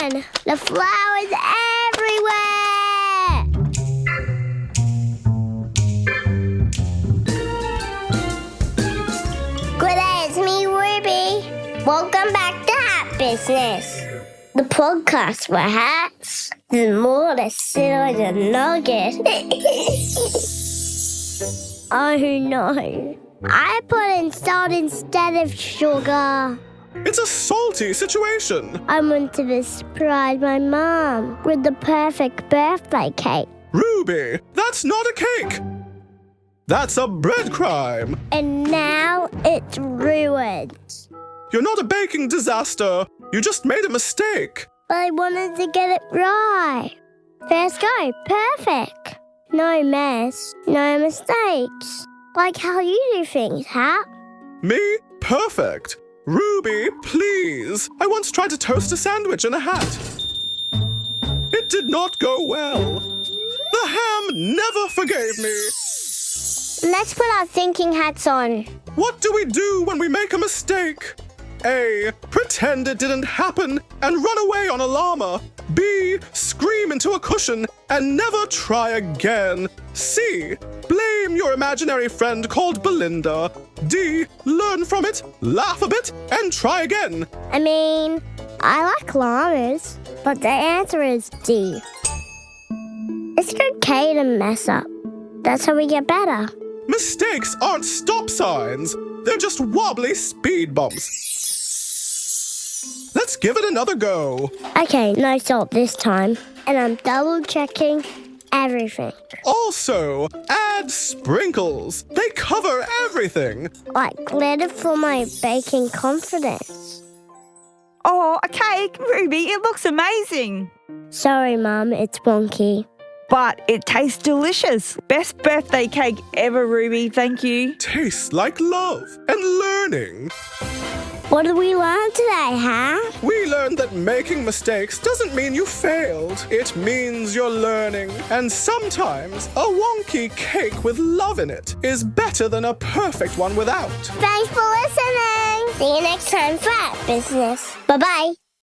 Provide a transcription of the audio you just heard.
on! The flowers everywhere! Good day, it's me, Ruby. Welcome back to Hat Business. The podcast where hats is more to sit on a nugget. Oh no. I put in salt instead of sugar. It's a salty situation. I want to surprise my mom with the perfect birthday cake. Ruby, that's not a cake. That's a bread crime. And now it's ruined. You're not a baking disaster. You just made a mistake. But I wanted to get it right. First go, perfect. No mess, no mistakes. Like how you do things, Hat. Me? Perfect. Ruby, please. I once tried to toast a sandwich in a hat. It did not go well. The ham never forgave me. Let's put our thinking hats on. What do we do when we make a mistake? A. Pretend it didn't happen and run away on a llama. B. Scream into a cushion and never try again. C. Blame your imaginary friend called Belinda. D. Learn from it, laugh a bit, and try again. I mean, I like llamas, but the answer is D. It's okay to mess up. That's how we get better. Mistakes aren't stop signs. They're just wobbly speed bumps. Let's give it another go. Okay, no salt this time. And I'm double checking everything. Also, add sprinkles. They cover everything. Like glitter for my baking confidence. Oh, a cake, Ruby, it looks amazing. Sorry, Mum, it's wonky. But it tastes delicious. Best birthday cake ever, Ruby, thank you. Tastes like love and learning. What did we learn today, Hat? We learned that making mistakes doesn't mean you failed. It means you're learning. And sometimes a wonky cake with love in it is better than a perfect one without. Thanks for listening. See you next time for Hat Business. Bye-bye.